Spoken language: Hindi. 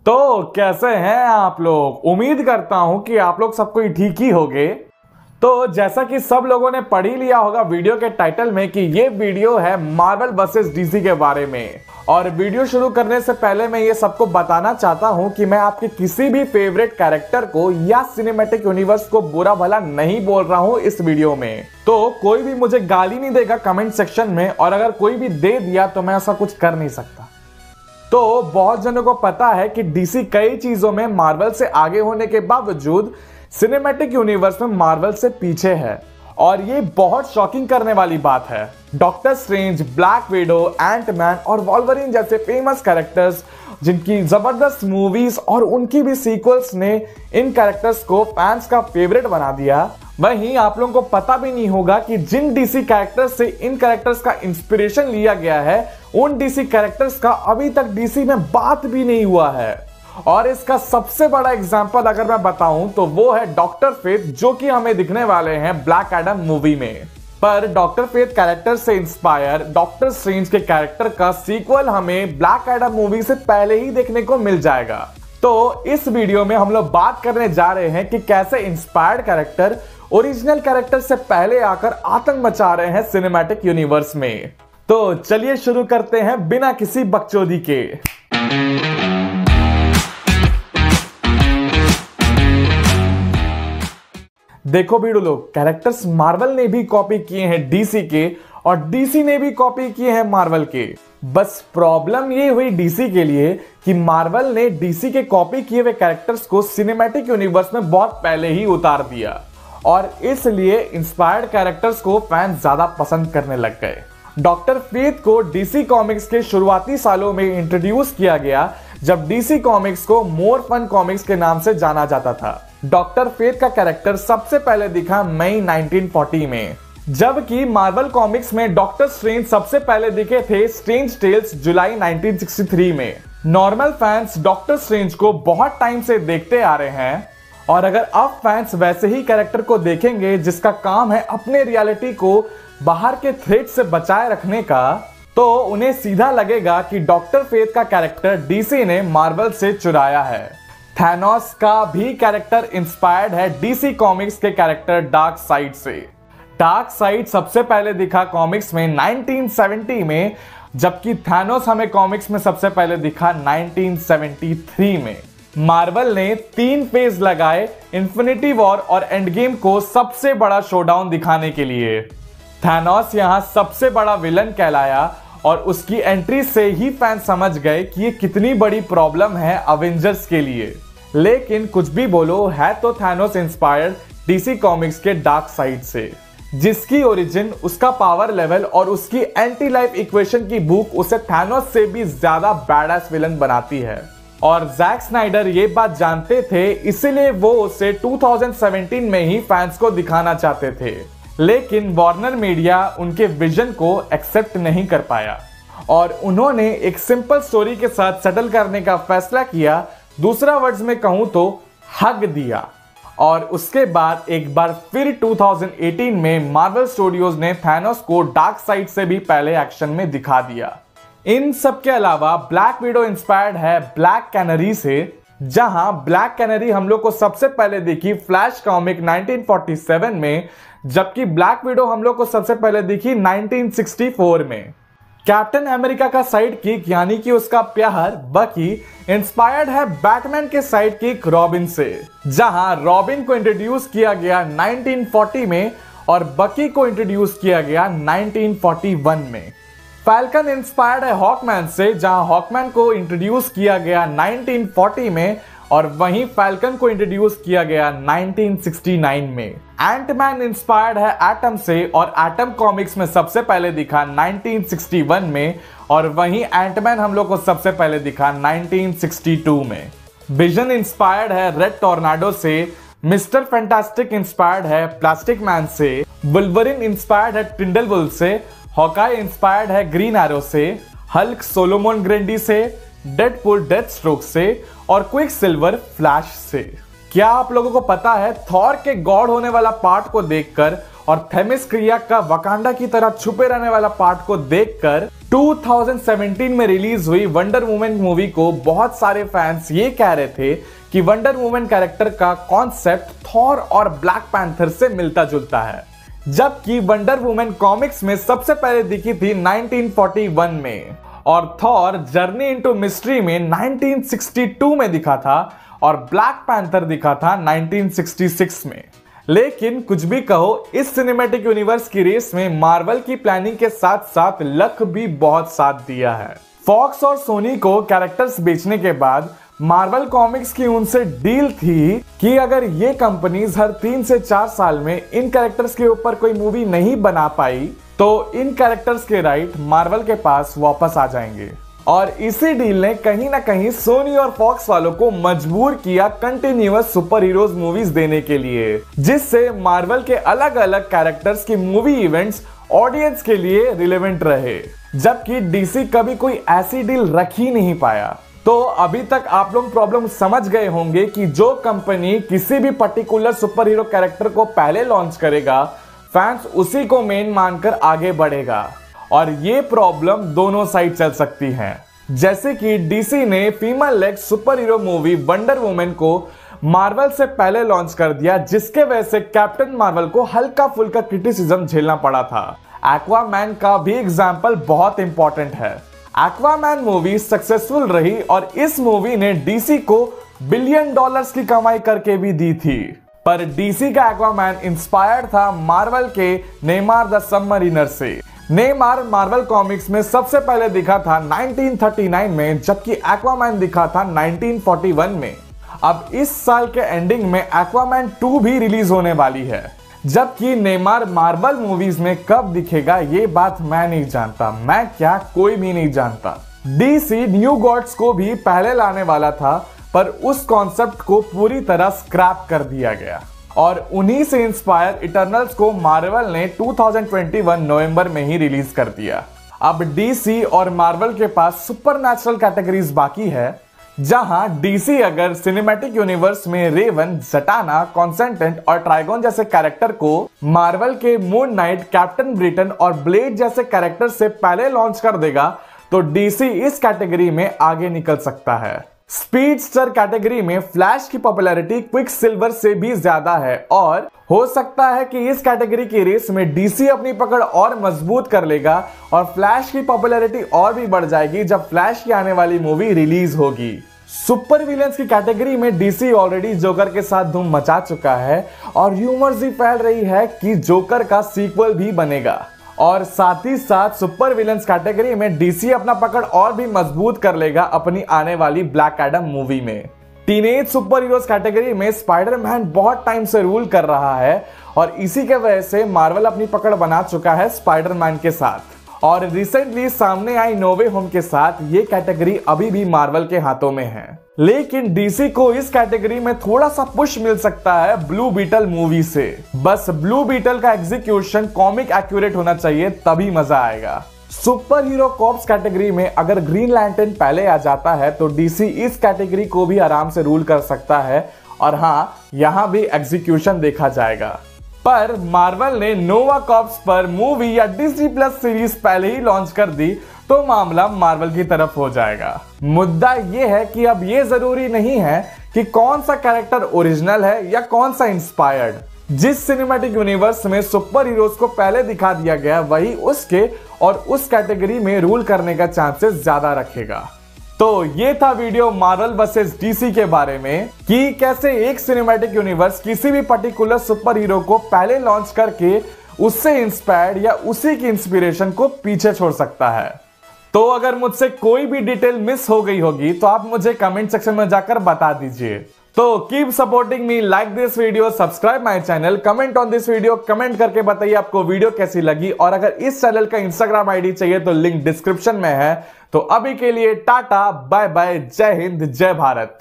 तो कैसे हैं आप लोग। उम्मीद करता हूं कि आप लोग सब कोई ठीक ही होंगे। तो जैसा कि सब लोगों ने पढ़ ही लिया होगा वीडियो के टाइटल में कि ये वीडियो है मार्वल वर्सेस डीसी के बारे में। और वीडियो शुरू करने से पहले मैं ये सबको बताना चाहता हूं कि मैं आपके किसी भी फेवरेट कैरेक्टर को या सिनेमैटिक यूनिवर्स को बुरा भला नहीं बोल रहा हूं इस वीडियो में। तो कोई भी मुझे गाली नहीं देगा कमेंट सेक्शन में, और अगर कोई भी दे दिया तो मैं ऐसा कुछ कर नहीं सकता। तो बहुत जनों को पता है कि डीसी कई चीजों में मार्वल से आगे होने के बावजूद सिनेमैटिक यूनिवर्स में मार्वल से पीछे है, और ये बहुत शॉकिंग करने वाली बात है। Doctor Strange, Black Widow, Ant Man और वॉल्वरिन जैसे फेमस कैरेक्टर्स जिनकी जबरदस्त मूवीज और उनकी भी सीक्वल्स ने इन कैरेक्टर्स को फैंस का फेवरेट बना दिया। वहीं आप लोगों को पता भी नहीं होगा कि जिन डीसी कैरेक्टर्स से इन कैरेक्टर्स का इंस्पिरेशन लिया गया है उन डीसी कैरेक्टर्स का अभी तक डीसी में बात भी नहीं हुआ है। और इसका सबसे बड़ा एग्जांपल अगर मैं बताऊं तो वो है डॉक्टर फेथ, जो कि हमें दिखने वाले हैं ब्लैक एडम मूवी में। पर डॉक्टर फेथ कैरेक्टर से इंस्पायर डॉक्टर स्ट्रेंज के कैरेक्टर का सीक्वल हमें ब्लैक एडम मूवी से पहले ही देखने को मिल जाएगा। तो इस वीडियो में हम लोग बात करने जा रहे हैं कि कैसे इंस्पायर्ड कैरेक्टर ओरिजिनल कैरेक्टर से पहले आकर आतंक मचा रहे हैं सिनेमैटिक यूनिवर्स में। तो चलिए शुरू करते हैं बिना किसी बकचोदी के। देखो वीडियो लोग, कैरेक्टर्स मार्वल ने भी कॉपी किए हैं डीसी के, और डीसी ने भी कॉपी किए हैं मार्वल के। बस प्रॉब्लम ये हुई डीसी के लिए कि मार्वल ने डीसी के कॉपी किए हुए कैरेक्टर्स को सिनेमैटिक यूनिवर्स में बहुत पहले ही उतार दिया, और इसलिए इंस्पायर्ड कैरेक्टर्स को फैंस ज्यादा पसंद करने लग गए। डॉक्टर फेथ को डीसी कॉमिक्स के शुरुआती सालों में इंट्रोड्यूस किया गया, जब डीसी कॉमिक्स को मोर फन कॉमिक्स के नाम से जाना जाता था। डॉक्टर फेथ का कैरेक्टर सबसे पहले दिखा मई 1940 में, जबकि मार्वल कॉमिक्स में डॉक्टर स्ट्रेंज सबसे पहले दिखे थे स्ट्रेंज टेल्स जुलाई 1963 में। नॉर्मल फैंस डॉक्टर स्ट्रेंज को बहुत टाइम से देखते आ रहे हैं, और अगर अब फैंस वैसे ही कैरेक्टर को देखेंगे जिसका काम है अपने रियलिटी को बाहर के थ्रेट से बचाए रखने का, तो उन्हें सीधा लगेगा कि डॉक्टर फेथ का कैरेक्टर डीसी ने मार्वल से चुराया है। थैनोस का भी कैरेक्टर इंस्पायर्ड है डीसी कॉमिक्स के कैरेक्टर डार्क साइड से। डार्क साइड सबसे पहले दिखा कॉमिक्स में 1970 में, जबकि थैनोस हमें कॉमिक्स में सबसे पहले दिखा 1973 में। मार्वल ने 3 फेज लगाए इन्फिनिटी वॉर और एंड गेम को सबसे बड़ा शोडाउन दिखाने के लिए। थैनोस यहां सबसे बड़ा विलन कहलाया, और उसकी एंट्री से ही फैंस समझ गए कि ये कितनी बड़ी प्रॉब्लम है अवेंजर्स के लिए। लेकिन कुछ भी बोलो, है तो थैनोस इंस्पायर्ड डीसी कॉमिक्स के डार्क साइड से, जिसकी ओरिजिन, उसका पावर लेवल और उसकी एंटी लाइफ इक्वेशन की भूख उसे थैनोस से भी ज्यादा बैडएस विलन बनाती है। और जैक स्नाइडर ये बात जानते थे, इसीलिए वो उसे 2017 में ही फैंस को दिखाना चाहते थे। लेकिन वार्नर मीडिया उनके विजन को एक्सेप्ट नहीं कर पाया, और उन्होंने एक सिंपल स्टोरी के साथ सेटल करने का फैसला किया। दूसरा वर्ड्स में कहूं तो हग दिया। और उसके बाद एक बार फिर 2018 में मार्वल स्टूडियोज ने थैनोस को डार्क साइड से भी पहले एक्शन में दिखा दिया। इन सब के अलावा ब्लैक विडो इंस्पायर्ड है ब्लैक कैनरी से, जहां ब्लैक कैनरी हम लोग को सबसे पहले दिखी फ्लैश कॉमिक 1947 में, जबकि ब्लैक विडो हम लोग को सबसे पहले दिखी 1964 में। कैप्टन अमेरिका का साइड किक यानी कि उसका प्यार बकी इंस्पायर्ड है बैटमैन के साइड किक रॉबिन से, जहां रॉबिन को इंट्रोड्यूस किया गया 1940 में और बकी को इंट्रोड्यूस किया गया 1941 में। फैल्कन इंस्पायर्ड है हॉकमैन से, जहां हॉकमैन को इंट्रोड्यूस किया गया 1940 में, और वहीं फैल्कन को इंट्रोड्यूस किया गया 1969 में। एंटमैन इंस्पायर्ड है एटम से, और एटम कॉमिक्स में सबसे पहले दिखा 1961 में, और वहीं एंटमैन हम लोग को सबसे पहले दिखा 1962 में। विजन इंस्पायर्ड है रेड टोर्नाडो से, मिस्टर फैंटास्टिक इंस्पायर्ड है प्लास्टिक मैन से, वुल्वरिन इंस्पायर्ड है टिंडलवुल्फ से, हॉकाई इंस्पायर्ड है ग्रीन एरो से, हल्क सोलोमन ग्रेंडी से, डेडपुल डेथस्ट्रोक से, और क्विक सिल्वर फ्लैश से। क्या आप लोगों को पता है थॉर के गॉड होने वाला पार्ट को देखकर और थेमिस क्रिया का वकांडा की तरह छुपे रहने वाला पार्ट को देखकर 2017 में रिलीज हुई वंडर वुमन मूवी को बहुत सारे फैंस ये कह रहे थे कि वंडर वुमन कैरेक्टर का कॉन्सेप्ट थॉर और ब्लैक पैंथर से मिलता जुलता है, जबकि वंडर वुमन कॉमिक्स में सबसे पहले दिखी थी 1941 में और थॉर जर्नी इनटू मिस्ट्री में 1962 में दिखा था और ब्लैक पैंथर दिखा था 1966 में। लेकिन कुछ भी कहो, इस सिनेमैटिक यूनिवर्स की रेस में मार्वल की प्लानिंग के साथ साथ लक भी बहुत साथ दिया है। फॉक्स और सोनी को कैरेक्टर्स बेचने के बाद मार्वल कॉमिक्स की उनसे डील थी कि अगर ये कंपनीज हर 3 से 4 साल में इन कैरेक्टर्स के ऊपर कोई मूवी नहीं बना पाई तो इन कैरेक्टर्स के राइट मार्वल के पास वापस आ जाएंगे। और इसी डील ने कहीं ना कहीं सोनी और फॉक्स वालों को मजबूर किया कंटिन्यूअस सुपर हीरोज मूवीज देने के लिए, जिससे मार्वल के अलग अलग कैरेक्टर्स की मूवी इवेंट्स ऑडियंस के लिए रिलेवेंट रहे, जबकि डीसी कभी कोई ऐसी डील रख ही नहीं पाया। तो अभी तक आप लोग प्रॉब्लम समझ गए होंगे कि जो कंपनी किसी भी पर्टिकुलर सुपर हीरो कैरेक्टर को पहले लॉन्च करेगा, फैंस उसी को मेन मानकर आगे बढ़ेगा और ये प्रॉब्लम दोनों साइड चल सकती है। जैसे कि डीसी ने female leg super hero movie wonder woman को मार्वल से पहले लॉन्च कर दिया, जिसके वजह से कैप्टन मार्वल को हल्का फुल्का क्रिटिसिज्म झेलना पड़ा था। एक्वामैन का भी एग्जाम्पल बहुत इंपॉर्टेंट है। एक्वामैन मूवी सक्सेसफुल रही और इस मूवी ने डीसी को $1 बिलियन की कमाई करके भी दी थी, पर डीसी का एक्वामैन इंस्पायर्ड था मार्वल के नेमार द सबमरीनर से। नेमार मार्वल कॉमिक्स में सबसे पहले दिखा था 1939 में, जबकि एक्वामैन दिखा था 1941 में। अब इस साल के एंडिंग में एक्वामैन 2 भी रिलीज होने वाली है, जबकि नेमार मार्वल मूवीज में कब दिखेगा ये बात मैं नहीं जानता, मैं क्या कोई भी नहीं जानता। डीसी न्यू गॉड्स को भी पहले लाने वाला था, पर उस कॉन्सेप्ट को पूरी तरह स्क्रैप कर दिया गया और उन्हीं से इंस्पायर इटर्नल्स को मार्वल ने 2021 नवंबर में ही रिलीज कर दिया। अब डीसी और मार्वल के पास सुपरनैचुरल कैटेगरीज बाकी है, जहां डीसी अगर सिनेमैटिक यूनिवर्स में रेवन, जटाना, कॉन्स्टेंटेंट और ट्राइगोन जैसे कैरेक्टर को मार्वल के मून नाइट, कैप्टन ब्रिटेन और ब्लेड जैसे कैरेक्टर से पहले लॉन्च कर देगा, तो डीसी इस कैटेगरी में आगे निकल सकता है। स्पीडस्टर कैटेगरी में फ्लैश की पॉपुलैरिटी क्विक सिल्वर से भी ज्यादा है और हो सकता है कि इस कैटेगरी की रेस में डीसी अपनी पकड़ और मजबूत कर लेगा और फ्लैश की पॉपुलैरिटी और भी बढ़ जाएगी जब फ्लैश की आने वाली मूवी रिलीज होगी। सुपर विलेंस की कैटेगरी में डीसी ऑलरेडी जोकर के साथ धूम मचा चुका है और र्यूमर्स भी फैल रही है कि जोकर का सीक्वल भी बनेगा और साथ ही साथ सुपर विलेंस कैटेगरी में डीसी अपना पकड़ और भी मजबूत कर लेगा अपनी आने वाली ब्लैक एडम मूवी में। टीनेज सुपर हीरोज कैटेगरी में स्पाइडरमैन बहुत टाइम से रूल कर रहा है और इसी के वजह से मार्वल अपनी पकड़ बना चुका है स्पाइडरमैन के साथ और रिसेंटली सामने आई नो वे होम के साथ ये कैटेगरी अभी भी मार्वल के हाथों में है। लेकिन डीसी को इस कैटेगरी में थोड़ा सा पुश मिल सकता है ब्लू बीटल मूवी से। बस ब्लू बीटल का एग्जीक्यूशन कॉमिक एक्यूरेट होना चाहिए, तभी मजा आएगा। सुपर हीरो कॉर्प्स कैटेगरी में अगर ग्रीन लैंटर्न पहले आ जाता है तो डीसी इस कैटेगरी को भी आराम से रूल कर सकता है और हाँ, यहाँ भी एग्जीक्यूशन देखा जाएगा। पर मार्वल ने नोवा कॉर्प्स पर मूवी या डिज्नी प्लस सीरीज पहले ही लॉन्च कर दी तो मामला मार्वल की तरफ हो जाएगा। मुद्दा यह है कि अब यह जरूरी नहीं है कि कौन सा कैरेक्टर ओरिजिनल है या कौन सा इंस्पायर्ड। जिस सिनेमैटिक यूनिवर्स में सुपर हीरोज को पहले दिखा दिया गया वही उसके और उस कैटेगरी में रूल करने का चांसेस ज्यादा रखेगा। तो ये था वीडियो मार्वल वर्सेस डीसी के बारे में कि कैसे एक सिनेमैटिक यूनिवर्स किसी भी पर्टिकुलर सुपर हीरो को पहले लॉन्च करके उससे इंस्पायर्ड या उसी की इंस्पिरेशन को पीछे छोड़ सकता है। तो अगर मुझसे कोई भी डिटेल मिस हो गई होगी तो आप मुझे कमेंट सेक्शन में जाकर बता दीजिए। तो keep supporting me, like this video, subscribe my channel, comment on this video, comment करके बताइए आपको वीडियो कैसी लगी और अगर इस चैनल का इंस्टाग्राम आईडी चाहिए तो लिंक डिस्क्रिप्शन में है। तो अभी के लिए टाटा, बाय बाय, जय हिंद, जय भारत।